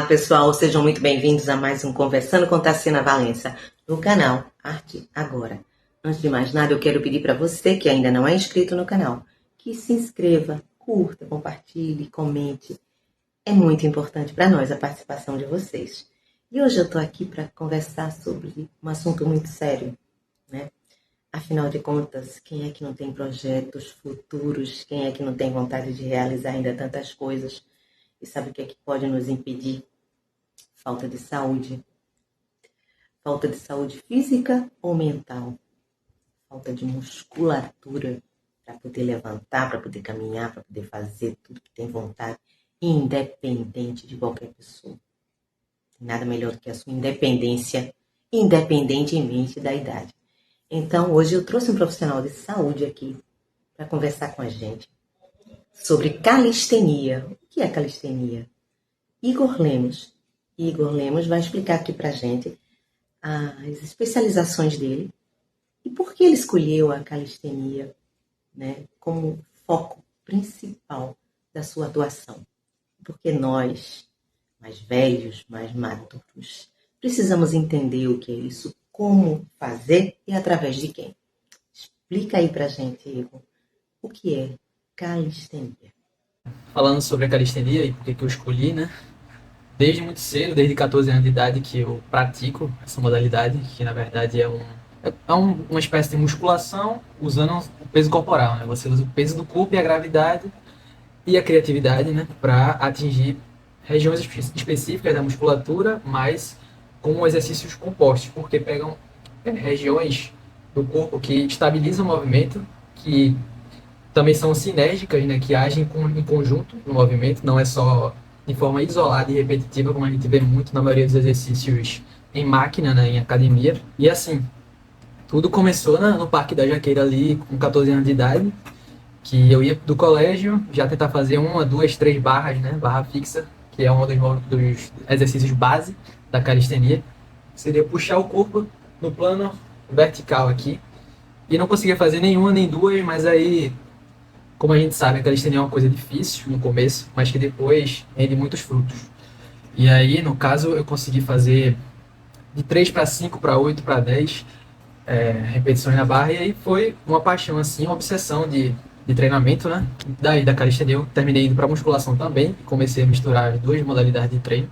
Pessoal, sejam muito bem-vindos a mais um Conversando com Tarsina Valença, no canal Arte Agora. Antes de mais nada, eu quero pedir para você que ainda não é inscrito no canal, que se inscreva, curta, compartilhe, comente. É muito importante para nós a participação de vocês. E hoje eu estou aqui para conversar sobre um assunto muito sério, né? Afinal de contas, quem é que não tem projetos futuros? Quem é que não tem vontade de realizar ainda tantas coisas? E sabe o que é que pode nos impedir? Falta de saúde. Falta de saúde física ou mental? Falta de musculatura para poder levantar, para poder caminhar, para poder fazer tudo que tem vontade, independente de qualquer pessoa. Nada melhor do que a sua independência, independentemente da idade. Então, hoje eu trouxe um profissional de saúde aqui para conversar com a gente sobre calistenia. O que é calistenia? Igor Lemos. Igor Lemos vai explicar aqui para a gente as especializações dele e por que ele escolheu a calistenia, né, como foco principal da sua atuação. Porque nós, mais velhos, mais maduros, precisamos entender o que é isso, como fazer e através de quem. Explica aí pra gente, Igor, o que é calistenia. Falando sobre a calistenia e por que eu escolhi, né? Desde muito cedo, desde 14 anos de idade que eu pratico essa modalidade, que na verdade é uma espécie de musculação usando o peso corporal, né? Você usa o peso do corpo e a gravidade e a criatividade, né? Para atingir regiões específicas da musculatura, mas com exercícios compostos, porque pegam regiões do corpo que estabilizam o movimento, que também são sinérgicas, né, que agem em conjunto no movimento, não é só de forma isolada e repetitiva, como a gente vê muito na maioria dos exercícios em máquina, né, em academia. E assim, tudo começou no Parque da Jaqueira ali, com 14 anos de idade, que eu ia do colégio, já tentar fazer 1, 2, 3 barras, né, barra fixa, que é um dos exercícios base da calistenia. Seria puxar o corpo no plano vertical aqui, e não conseguia fazer nenhuma nem duas, mas aí, como a gente sabe, a calistenia é uma coisa difícil no começo, mas que depois rende muitos frutos. E aí, no caso, eu consegui fazer de 3 para 5, para 8, para 10 repetições na barra, e aí foi uma paixão, assim, uma obsessão de treinamento, né? Daí da calistenia eu terminei indo para musculação também, comecei a misturar as duas modalidades de treino.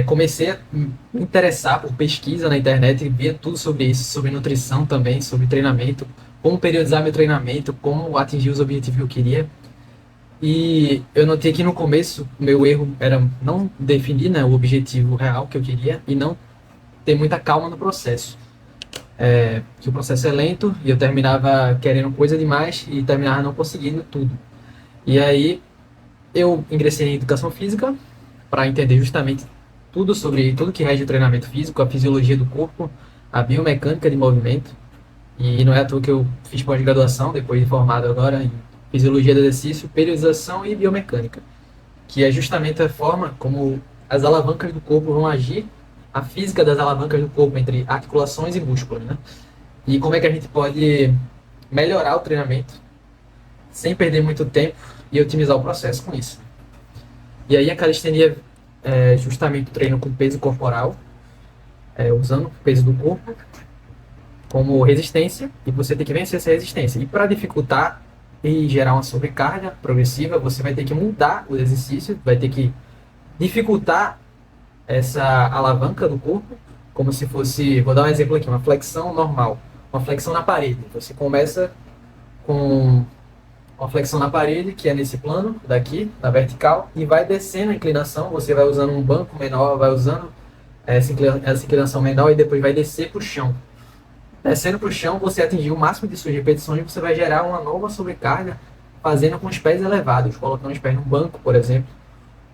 Comecei a me interessar por pesquisa na internet e via tudo sobre isso, sobre nutrição também, sobre treinamento, como periodizar meu treinamento, como atingir os objetivos que eu queria. E eu notei que no começo o meu erro era não definir, né, o objetivo real que eu queria e não ter muita calma no processo. Que o processo é lento e eu terminava querendo coisa demais e terminava não conseguindo tudo. E aí eu ingressei em educação física para entender justamente tudo sobre tudo que rege o treinamento físico, a fisiologia do corpo, a biomecânica de movimento. E não é à toa que eu fiz pós-graduação, depois de formado agora em fisiologia do exercício, periodização e biomecânica, que é justamente a forma como as alavancas do corpo vão agir, a física das alavancas do corpo entre articulações e músculos, né? E como é que a gente pode melhorar o treinamento sem perder muito tempo e otimizar o processo com isso. E aí a calistenia é justamente o treino com peso corporal, usando o peso do corpo como resistência, e você tem que vencer essa resistência. E para dificultar e gerar uma sobrecarga progressiva, você vai ter que mudar o exercício, vai ter que dificultar essa alavanca do corpo, como se fosse, vou dar um exemplo aqui, uma flexão normal, uma flexão na parede. Você começa com uma flexão na parede, que é nesse plano daqui, na vertical, e vai descendo a inclinação, você vai usando um banco menor, vai usando essa inclinação menor e depois vai descer para o chão. Descendo para o chão, você atingir o máximo de suas repetições, você vai gerar uma nova sobrecarga, fazendo com os pés elevados, colocando os pés no banco, por exemplo,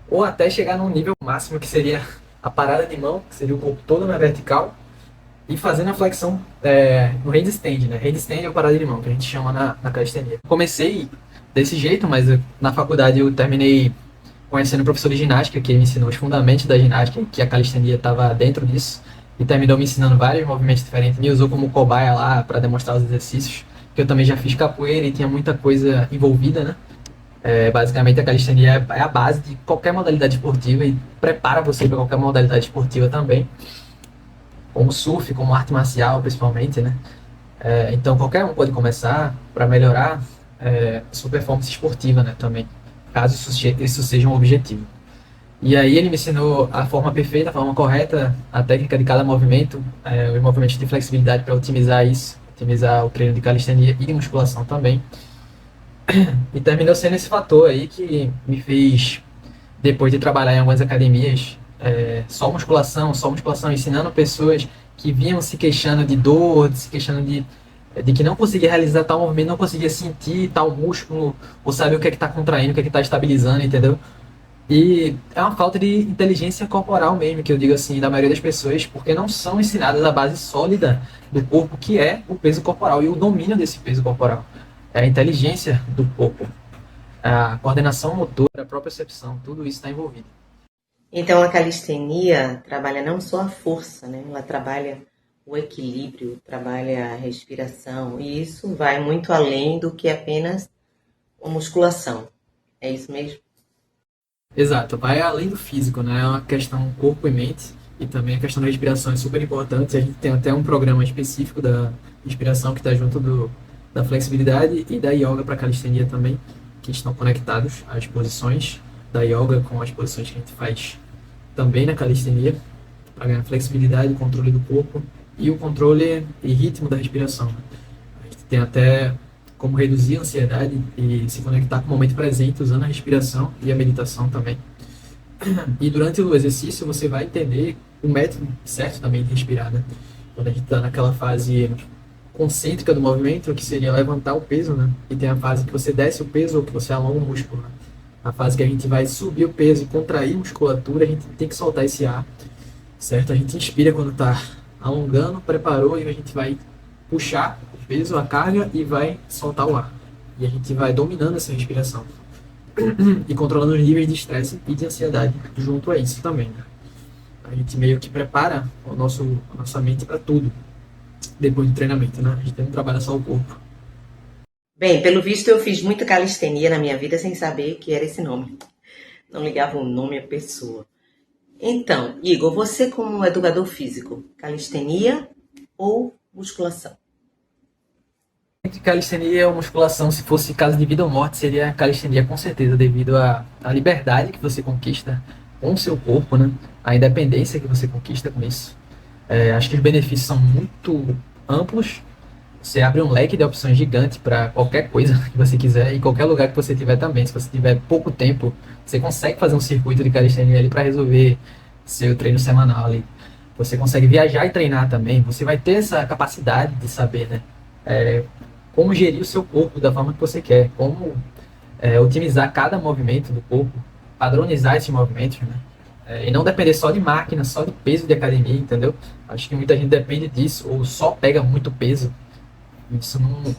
ou até chegar num nível máximo, que seria a parada de mão, que seria o corpo todo na vertical, e fazendo a flexão no handstand, né? Handstand é a parada de mão, que a gente chama na calistenia. Comecei desse jeito, mas na faculdade eu terminei conhecendo o professor de ginástica, que me ensinou os fundamentos da ginástica, que a calistenia estava dentro disso, e terminou me ensinando vários movimentos diferentes, me usou como cobaia lá para demonstrar os exercícios, que eu também já fiz capoeira e tinha muita coisa envolvida, né? Basicamente, a calistenia é a base de qualquer modalidade esportiva e prepara você para qualquer modalidade esportiva também, como surf, como arte marcial, principalmente, né? Então, qualquer um pode começar para melhorar sua performance esportiva, né? Também, caso isso seja um objetivo. E aí ele me ensinou a forma perfeita, a forma correta, a técnica de cada movimento, os movimentos de flexibilidade para otimizar isso, otimizar o treino de calistenia e de musculação também. E terminou sendo esse fator aí que me fez, depois de trabalhar em algumas academias, só musculação, ensinando pessoas que vinham se queixando de dor, se queixando de que não conseguia realizar tal movimento, não conseguia sentir tal músculo, ou saber o que é que está contraindo, o que é que está estabilizando, entendeu? E é uma falta de inteligência corporal mesmo, que eu digo assim, da maioria das pessoas, porque não são ensinadas a base sólida do corpo, que é o peso corporal e o domínio desse peso corporal. É a inteligência do corpo, a coordenação motora, a propriocepção, tudo isso está envolvido. Então a calistenia trabalha não só a força, né? Ela trabalha o equilíbrio, trabalha a respiração, e isso vai muito além do que apenas a musculação. É isso mesmo? Exato, vai além do físico, né? É uma questão corpo e mente, e também a questão da respiração é super importante. A gente tem até um programa específico da respiração que está junto da flexibilidade e da yoga para calistenia também, que estão conectados às posições da yoga com as posições que a gente faz também na calistenia, para ganhar flexibilidade, controle do corpo e o controle e ritmo da respiração. A gente tem até como reduzir a ansiedade e se conectar com o momento presente usando a respiração e a meditação também. E durante o exercício você vai entender o método certo também de respirar, né? Quando a gente está naquela fase concêntrica do movimento, que seria levantar o peso, né? E tem a fase que você desce o peso ou que você alonga o músculo, né? A fase que a gente vai subir o peso e contrair a musculatura, a gente tem que soltar esse ar, certo? A gente inspira quando está alongando, preparou, e a gente vai puxar o peso, a carga, e vai soltar o ar. E a gente vai dominando essa respiração e controlando os níveis de estresse e de ansiedade junto a isso também, né? A gente meio que prepara a nossa mente para tudo depois do treinamento, né? A gente não trabalha só o corpo. Bem, pelo visto eu fiz muita calistenia na minha vida sem saber que era esse nome. Não ligava o nome à pessoa. Então, Igor, você como educador físico, calistenia ou musculação? Entre calistenia ou musculação, se fosse caso de vida ou morte, seria calistenia com certeza, devido à liberdade que você conquista com o seu corpo, né? A independência que você conquista com isso. Acho que os benefícios são muito amplos. Você abre um leque de opções gigante para qualquer coisa que você quiser e qualquer lugar que você tiver também. Se você tiver pouco tempo, você consegue fazer um circuito de calistenia ali para resolver seu treino semanal ali. Você consegue viajar e treinar também. Você vai ter essa capacidade de saber, né? Como gerir o seu corpo da forma que você quer, como otimizar cada movimento do corpo, padronizar esses movimentos, né? E não depender só de máquina, só de peso de academia, entendeu? Acho que muita gente depende disso, ou só pega muito peso. Isso não,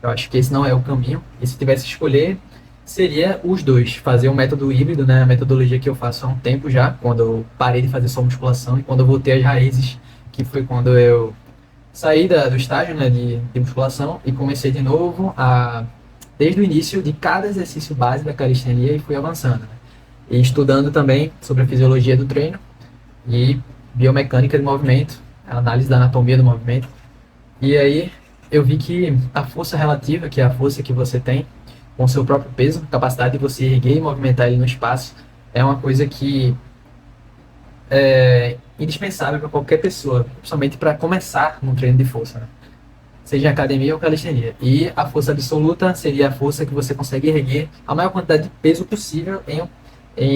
eu acho que esse não é o caminho. E se tivesse que escolher, seria os dois. Fazer um método híbrido, né? A metodologia que eu faço há um tempo já, quando eu parei de fazer só musculação e quando eu voltei às raízes, que foi quando eu saí do estágio, né, de musculação e comecei de novo desde o início de cada exercício base da calistenia, e fui avançando, né? E estudando também sobre a fisiologia do treino e biomecânica do movimento, a análise da anatomia do movimento. E aí eu vi que a força relativa, que é a força que você tem com o seu próprio peso, a capacidade de você erguer e movimentar ele no espaço, é uma coisa que é indispensável para qualquer pessoa, principalmente para começar no treino de força, né? Seja em academia ou calistenia. E a força absoluta seria a força que você consegue erguer a maior quantidade de peso possível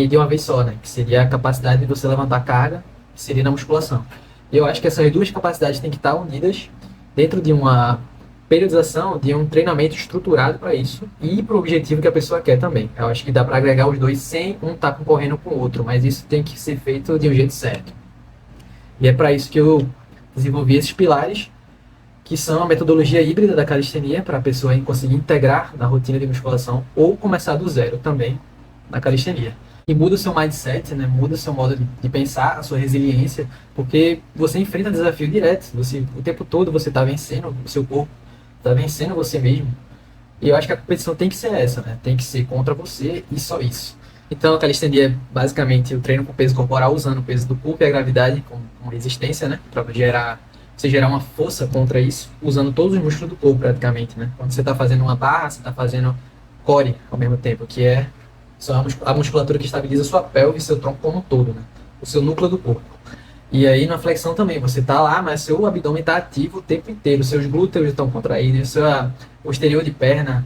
de uma vez só, né? Que seria a capacidade de você levantar carga, que seria na musculação. E eu acho que essas duas capacidades têm que estar unidas dentro de uma periodização, de um treinamento estruturado para isso e para o objetivo que a pessoa quer também. Eu acho que dá para agregar os dois sem um estar concorrendo com o outro, mas isso tem que ser feito de um jeito certo. E é para isso que eu desenvolvi esses pilares, que são a metodologia híbrida da calistenia, para a pessoa conseguir integrar na rotina de musculação ou começar do zero também na calistenia. E muda o seu mindset, né? Muda o seu modo de pensar, a sua resiliência, porque você enfrenta desafio direto. O tempo todo você está vencendo o seu corpo, está vencendo você mesmo. E eu acho que a competição tem que ser essa, né? Tem que ser contra você e só isso. Então a calistenia é basicamente o treino com peso corporal, usando o peso do corpo e a gravidade como resistência, né? Para você gerar uma força contra isso, usando todos os músculos do corpo praticamente, né? Quando você está fazendo uma barra, você está fazendo core ao mesmo tempo, que é só a musculatura que estabiliza sua pelve e seu tronco como um todo, né? O seu núcleo do corpo. E aí na flexão também, você tá lá, mas seu abdômen está ativo o tempo inteiro, seus glúteos estão contraídos, seu posterior de perna,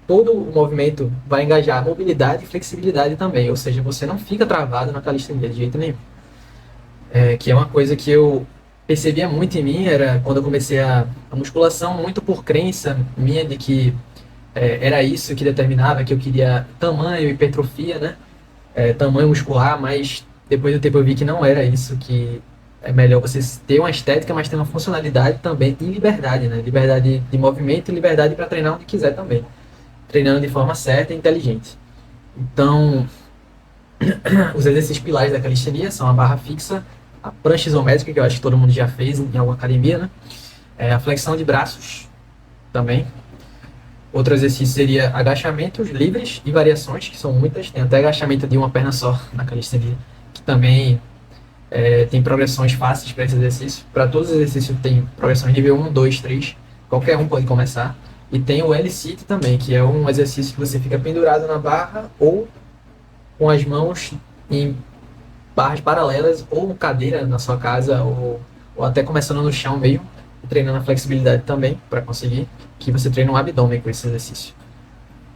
todo o movimento vai engajar mobilidade e flexibilidade também, ou seja, você não fica travado na calistenia de jeito nenhum. Que é uma coisa que eu percebia muito em mim, era quando eu comecei a musculação, muito por crença minha de que era isso que determinava, que eu queria tamanho, hipertrofia, né? Tamanho muscular, mas depois do tempo eu vi que não era isso, que é melhor você ter uma estética, mas ter uma funcionalidade também e liberdade, né? Liberdade de movimento e liberdade para treinar onde quiser também. Treinando de forma certa e inteligente. Então, os exercícios pilares da calistenia são a barra fixa, a prancha isométrica, que eu acho que todo mundo já fez em alguma academia, né? A flexão de braços também. Outro exercício seria agachamentos livres e variações, que são muitas. Tem até agachamento de uma perna só na calistenia, que também tem progressões fáceis para esse exercício. Para todos os exercícios tem progressões nível 1, 2, 3. Qualquer um pode começar. E tem o L-sit também, que é um exercício que você fica pendurado na barra ou com as mãos em barras paralelas ou cadeira na sua casa ou até começando no chão mesmo, treinando a flexibilidade também para conseguir que você treine o abdômen com esse exercício,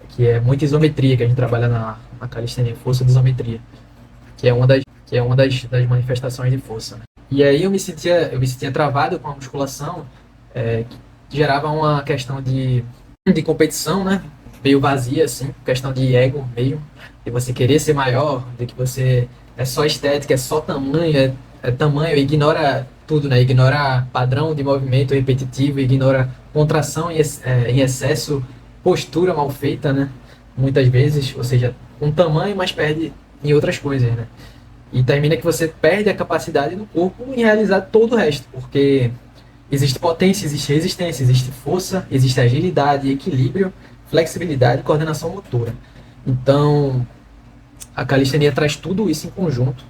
que é muita isometria que a gente trabalha na calistenia, força de isometria, que é uma das manifestações de força, né? E aí eu me sentia travado com a musculação, que gerava uma questão de competição, né? Meio vazia, assim, questão de ego meio, de você querer ser maior, de que você é só estética, é só tamanho, é tamanho, ignora tudo, né? Ignora padrão de movimento repetitivo, ignora contração em excesso, postura mal feita, né? Muitas vezes, ou seja, um tamanho, mas perde em outras coisas, né? E termina que você perde a capacidade do corpo em realizar todo o resto, porque existe potência, existe resistência, existe força, existe agilidade, equilíbrio, flexibilidade e coordenação motora. Então, a calistenia traz tudo isso em conjunto,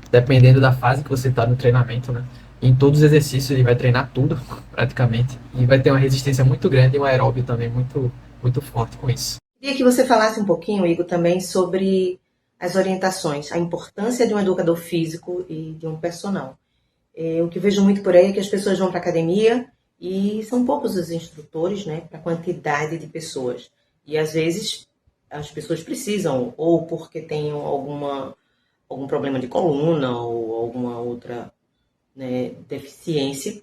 dependendo da fase que você está no treinamento, né? Em todos os exercícios ele vai treinar tudo, praticamente, e vai ter uma resistência muito grande e um aeróbio também muito, muito forte com isso. Queria que você falasse um pouquinho, Igor, também sobre as orientações, a importância de um educador físico e de um personal. O que vejo muito por aí é que as pessoas vão para a academia e são poucos os instrutores, né, para a quantidade de pessoas. E às vezes as pessoas precisam, ou porque têm algum problema de coluna ou alguma outra, né, deficiência,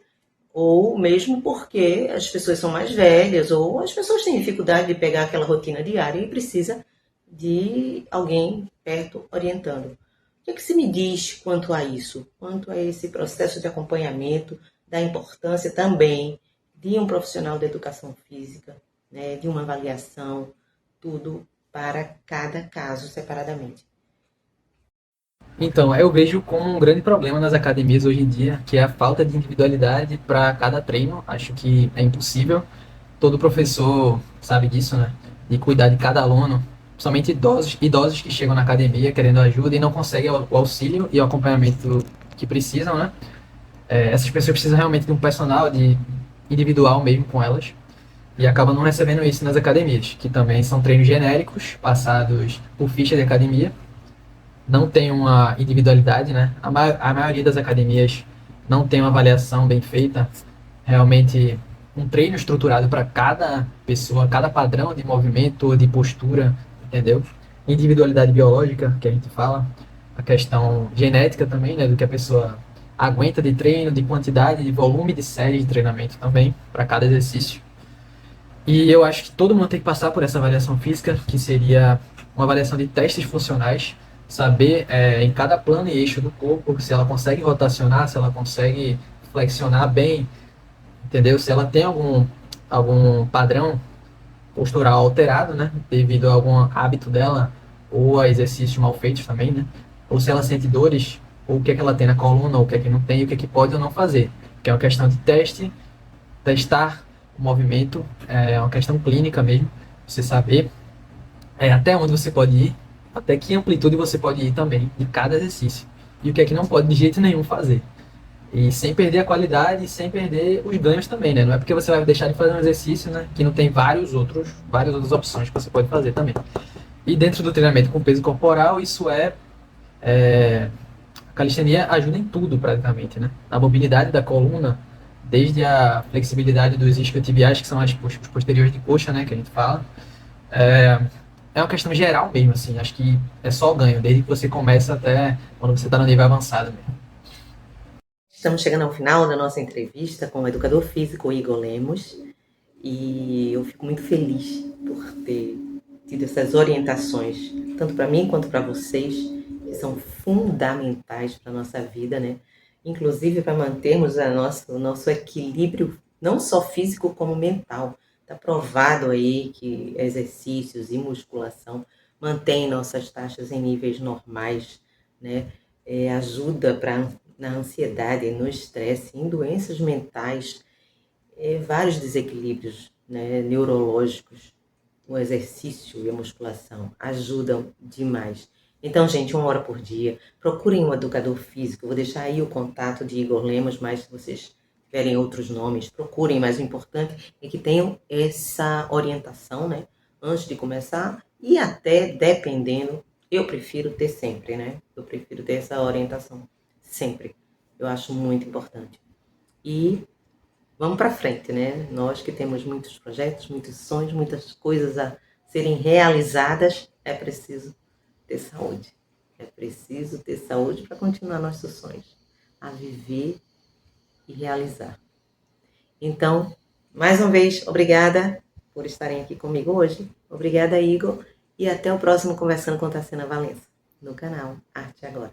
ou mesmo porque as pessoas são mais velhas, ou as pessoas têm dificuldade de pegar aquela rotina diária e precisa de alguém perto orientando. O que é que se me diz quanto a isso? Quanto a esse processo de acompanhamento, da importância também de um profissional da educação física, né, de uma avaliação, tudo para cada caso separadamente. Então, eu vejo como um grande problema nas academias hoje em dia, que é a falta de individualidade para cada treino. Acho que é impossível. Todo professor sabe disso, né? De cuidar de cada aluno, somente idosos que chegam na academia querendo ajuda e não conseguem o auxílio e o acompanhamento que precisam, né? Essas pessoas precisam realmente de um personal individual mesmo com elas e acabam não recebendo isso nas academias, que também são treinos genéricos, passados por ficha de academia, não tem uma individualidade, né? A maioria das academias não tem uma avaliação bem feita, realmente um treino estruturado para cada pessoa, cada padrão de movimento, de postura, entendeu? Individualidade biológica, que a gente fala, a questão genética também, né? Do que a pessoa aguenta de treino, de quantidade, de volume de série de treinamento também, para cada exercício. E eu acho que todo mundo tem que passar por essa avaliação física, que seria uma avaliação de testes funcionais, saber em cada plano e eixo do corpo se ela consegue rotacionar, se ela consegue flexionar bem, entendeu? Se ela tem algum padrão postural alterado, né? Devido a algum hábito dela, ou a exercícios mal feitos também, né? Ou se ela sente dores, ou o que é que ela tem na coluna, ou o que é que não tem, e o que é que pode ou não fazer. Que é uma questão de testar o movimento, é uma questão clínica mesmo, você saber até onde você pode ir, até que amplitude você pode ir também de cada exercício. E o que é que não pode de jeito nenhum fazer. E sem perder a qualidade e sem perder os ganhos também, né? Não é porque você vai deixar de fazer um exercício, né? Que não tem várias outras opções que você pode fazer também. E dentro do treinamento com peso corporal, isso a calistenia ajuda em tudo praticamente, né? Na mobilidade da coluna, desde a flexibilidade dos isquiotibiais, que são os posteriores de coxa, né? Que a gente fala. É, é uma questão geral mesmo, assim. Acho que é só ganho, desde que você começa até quando você está no nível avançado mesmo. Estamos chegando ao final da nossa entrevista com o educador físico Igor Lemos e eu fico muito feliz por ter tido essas orientações, tanto para mim quanto para vocês, que são fundamentais para a nossa vida, né? Inclusive para mantermos o nosso equilíbrio, não só físico como mental. Está provado aí que exercícios e musculação mantêm nossas taxas em níveis normais, né? Ajuda na ansiedade, no estresse, em doenças mentais, vários desequilíbrios, né, neurológicos. O exercício e a musculação ajudam demais. Então, gente, 1 hora por dia, procurem um educador físico. Eu vou deixar aí o contato de Igor Lemos, mas se vocês tiverem outros nomes, procurem. Mas o importante é que tenham essa orientação, né, antes de começar e até dependendo. Eu prefiro ter sempre, né? Eu prefiro ter essa orientação sempre. Eu acho muito importante. E vamos para frente, né? Nós que temos muitos projetos, muitos sonhos, muitas coisas a serem realizadas, é preciso ter saúde. É preciso ter saúde para continuar nossos sonhos, a viver e realizar. Então, mais uma vez, obrigada por estarem aqui comigo hoje. Obrigada, Igor. E até o próximo Conversando com Tarsina Valença, no canal Arte Agora.